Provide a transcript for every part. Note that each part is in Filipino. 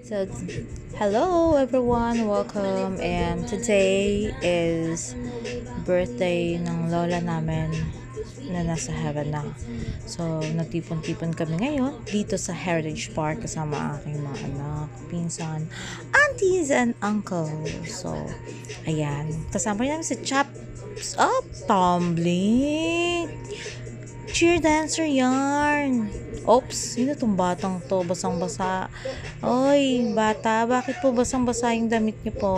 So, hello everyone, welcome. And today is birthday ng lola namin na nasa heaven na. So, nagtipon-tipon kami ngayon dito sa Heritage Park kasama aking mga anak, pinsan, aunties, and uncles. So, ayan. Kasama namin si Chaps Up Tumbling. Cheer dancer yarn. Oops, sino tong batang to? Basang-basa. Oy, bata, bakit po basang-basa yung damit niyo po?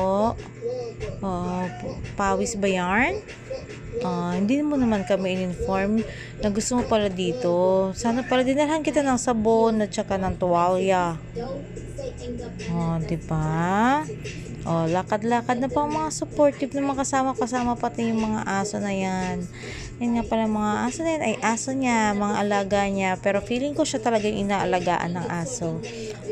Pawis ba yarn? Hindi mo naman kami in-inform na gusto mo pala dito. Sana pala dinalhan kita ng sabon at saka ng tuwalya. Diba? Lakad-lakad na pa ang mga supportive na mga kasama pati yung mga aso na yan. Yan nga pala mga aso na yan ay aso niya, mga alaga niya. Pero feeling ko siya talaga yung inaalagaan ng aso.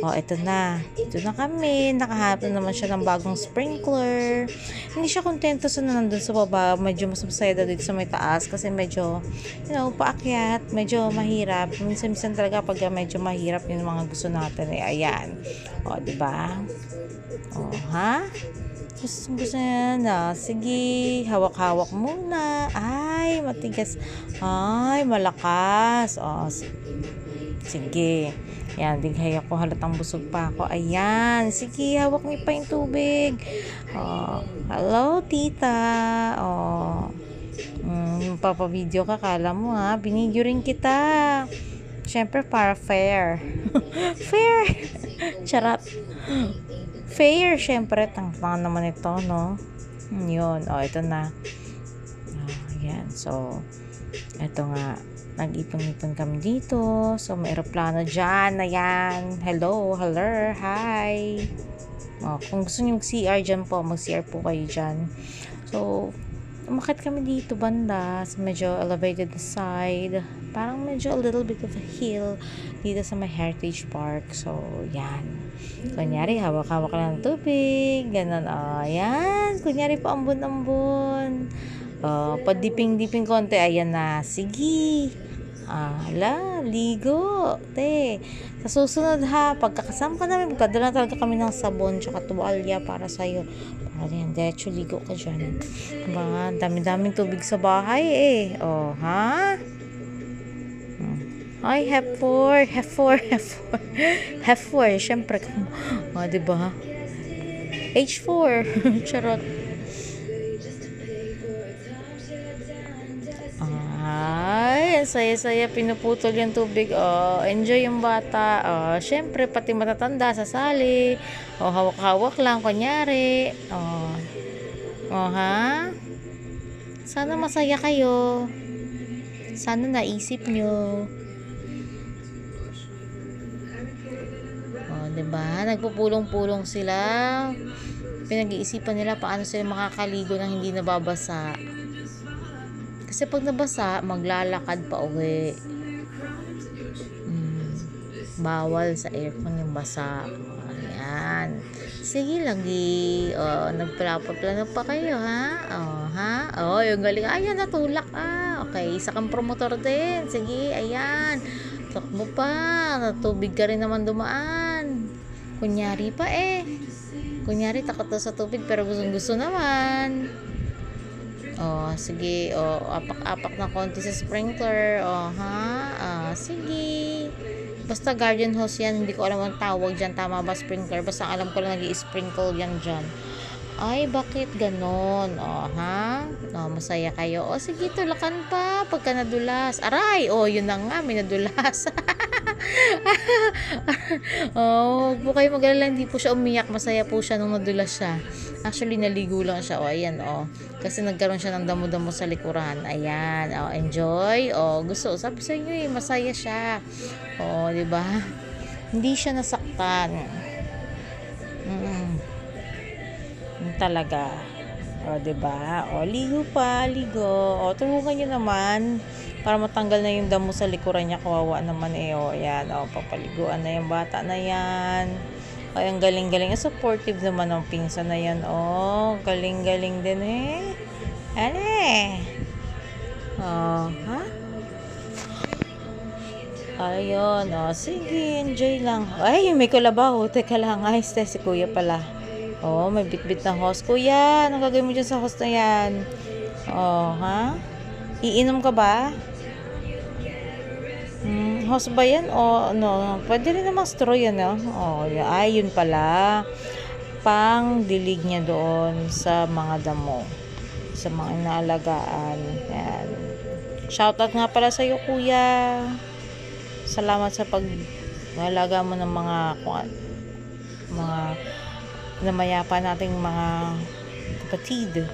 Ito na. Ito na kami. Nakahanap na naman siya ng bagong sprinkler. Hindi siya kontento sa nandun sa baba. Medyo mas masaya daw dito sa may taas kasi medyo, paakyat. Medyo mahirap. Minsan talaga pag medyo mahirap yung mga gusto natin. Ayan. Diba? Gusto niya na. Sige, hawak-hawak muna. Ay, matigas. Ay, malakas. Sige. Yan, dighay ako. Halatang busog pa ako. Ayan. Sige, hawak niyo pa yung tubig. Hello, tita. Papavideo ka. Kala mo ha. Binidyo rin kita. Siyempre, para fair. Fair. Charot. Fair, syempre, tangtang naman ito, no? Yun, ito na. Ayan, so, ito nga, nag-ipon-ipon kami dito. So, may aeroplano dyan, ayan. Hello, hi. Kung gusto nyo mag-CR dyan po, mag-CR po kayo dyan. So, umakit kami dito banda sa medyo elevated side. Parang medyo a little bit of a hill dito sa may Heritage Park. So, yan. Kunyari, hawak-hawak lang ng tubig. Ganon, yan. Kunyari, paambon-ambon. Padiping-diping konti. Ayan na. Sige. Ligo. Sa susunod ha, pagkakasama ka namin, magkadala talaga kami ng sabon tsaka tuwalya para sa'yo. Ayan, diretso ligo ka dyan. Dami-daming tubig sa bahay ha? Ay, F4. Syempre. Diba? H4. Charot. Ay, saya-saya. Pinuputol yung tubig. Enjoy yung bata. Syempre, pati matatanda, sasali. Hawak-hawak lang, kunyari. Ha? Sana masaya kayo. Sana naisip nyo. Diba? Nagpupulong-pulong sila. Pinag-iisipan nila paano sila makakaligo nang hindi nababasa. Kasi pag nabasa, maglalakad pa uwi. Bawal sa aircon yung basa. Ayan. Sige, lagi. Nagplano pa kayo, ha? Yung galing. Ayan, natulak. Okay, isa kang promotor din. Sige, ayan. Takbo pa. Natubig ka rin naman dumaan. Kunyari pa Kunyari, takot daw sa tubig pero gusto naman. Sige. Apak-apak na konti sa sprinkler. Sige. Basta garden hose yan. Hindi ko alam ang tawag dyan. Tama ba sprinkler? Basta alam ko lang nag-i-sprinkle yan dyan. Ay, bakit ganon? Masaya kayo. Sige, tulakan pa. Pagka nadulas. Aray! Yun na nga. May nadulas. Huwag po kayo mag-alala. Hindi po siya umiyak. Masaya po siya nung nadulas siya. Actually, naligo lang siya. Ayan, kasi nagkaroon siya ng damo-damo sa likuran. Ayan, enjoy. Gusto. Sabi sa inyo masaya siya. Diba? Hindi siya nasaktan. Talaga. Diba? Ligo pa, ligo. Tulungan nyo naman para matanggal na yung damo sa likuran niya. Kawawa naman Ayan, papaliguan na yung bata na yan. Ang galing-galing. Supportive naman ng pinsan na yan. Galing-galing din ha? Ayun, sige, enjoy lang. Ay, may kalabaw. Teka lang, ayos si kuya pala. May bitbit na host. Kuya, anong gagawin mo dyan sa host na yan? Ha? Iinom ka ba? Host ba yan? No, pwede rin namang straw yan, no? Yun pala. Pang dilig niya doon sa mga damo. Sa mga inaalagaan. Yan. Shoutout nga pala sa'yo, kuya. Salamat sa pag-alaga mo ng mga namayapa nating mga kapatid.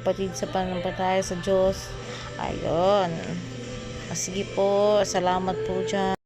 Kapatid sa panampalataya sa Diyos. Ayun. Sige po, salamat po dyan.